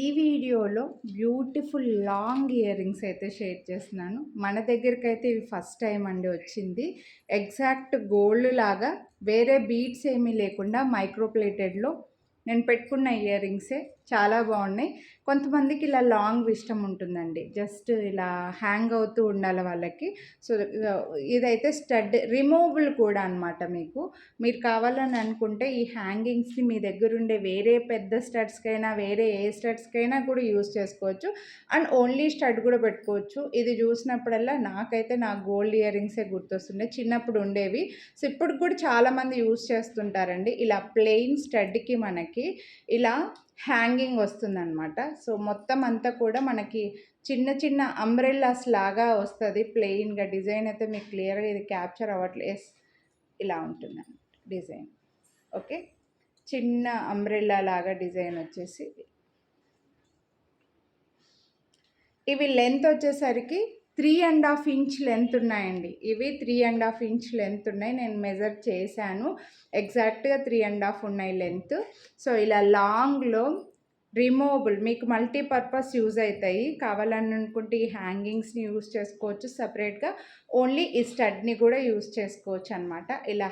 ఈ వీడియోలో beautiful long ear rings అయితే షేర్ చేస్తున్నాను. మన దగ్గరకైతే ఇవి ఫస్ట్ టైం అండి వచ్చింది. ఎగ్జాక్ట్ గోల్డ్ లాగా వేరే బీడ్స్ ఏమీ లేకుండా మైక్రో ప్లేటెడ్లో నేను పెట్టుకున్న ఇయర్ రింగ్సే చాలా బాగున్నాయి. కొంతమందికి ఇలా లాంగ్ ఇష్టం ఉంటుందండి, జస్ట్ ఇలా హ్యాంగ్ అవుతూ ఉండాలి వాళ్ళకి. సో ఇదైతే స్టడ్ రిమూవబుల్ కూడా అనమాట. మీరు కావాలని అనుకుంటే ఈ హ్యాంగింగ్స్ని మీ దగ్గర ఉండే వేరే పెద్ద స్టడ్స్కైనా వేరే ఏ స్టడ్స్కైనా కూడా యూజ్ చేసుకోవచ్చు. అండ్ ఓన్లీ స్టడ్ కూడా పెట్టుకోవచ్చు. ఇది చూసినప్పుడల్లా నాకైతే నా గోల్డ్ ఇయర్ రింగ్సే గుర్తొస్తున్నాయి, చిన్నప్పుడు ఉండేవి. సో ఇప్పుడు కూడా చాలామంది యూజ్ చేస్తుంటారండి. ఇలా ప్లెయిన్ స్టడ్కి మనకి ఇలా హ్యాంగింగ్ వస్తుందన్నమాట. సో మొత్తం అంతా కూడా మనకి చిన్న చిన్న అంబ్రెల్లాస్ లాగా వస్తుంది. ప్లెయిన్గా డిజైన్ అయితే మీకు క్లియర్గా ఇది క్యాప్చర్ అవ్వట్లేదు. ఇలా ఉంటుందండి డిజైన్. ఓకే, చిన్న అంబ్రెల్లా లాగా డిజైన్ వచ్చేసి ఇవి లెంత్ వచ్చేసరికి 3.5 ఇంచ్ లెంత్ ఉన్నాయండి. ఇవి 3.5 ఇంచ్ లెంత్ ఉన్నాయి. నేను మెజర్ చేశాను, ఎగ్జాక్ట్గా 3.5 ఉన్నాయి లెంత్. సో ఇలా లాంగ్లో రిమూవబుల్ మీకు మల్టీపర్పస్ యూజ్ అవుతాయి. కావాలని అనుకుంటే ఈ హ్యాంగింగ్స్ని యూజ్ చేసుకోవచ్చు, సపరేట్గా ఓన్లీ ఈ స్టడ్ని కూడా యూజ్ చేసుకోవచ్చు అనమాట. ఇలా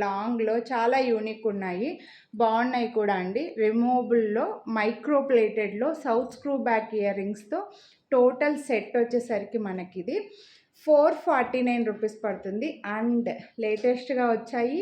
లాంగ్లో చాలా యూనిక్ ఉన్నాయి, బాగున్నాయి కూడా అండి. రిమూవబుల్లో మైక్రో ప్లేటెడ్లో సౌత్ స్క్రూ బ్యాక్ ఇయర్ రింగ్స్తో టోటల్ సెట్ వచ్చేసరికి మనకి ఇది 449 రూపీస్ పడుతుంది. అండ్ లేటెస్ట్గా వచ్చాయి,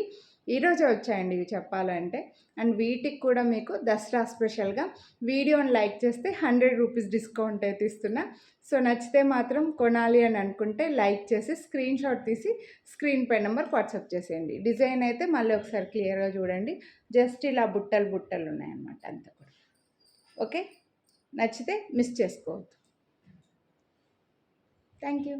ఈరోజే వచ్చాయండి ఇవి చెప్పాలంటే. అండ్ వీటికి కూడా మీకు దసరా స్పెషల్గా వీడియోని లైక్ చేస్తే 100 రూపీస్ డిస్కౌంట్ అయితే ఇస్తున్నా. సో నచ్చితే మాత్రం కొనాలి అని అనుకుంటే లైక్ చేసి స్క్రీన్ షాట్ తీసి స్క్రీన్ పై నెంబర్ వాట్సాప్ చేసేయండి. డిజైన్ అయితే మళ్ళీ ఒకసారి క్లియర్గా చూడండి. జస్ట్ ఇలా బుట్టలు బుట్టలు ఉన్నాయన్నమాట అంతా కూడా. ఓకే, నచ్చితే మిస్ చేసుకోవద్దు. Thank you.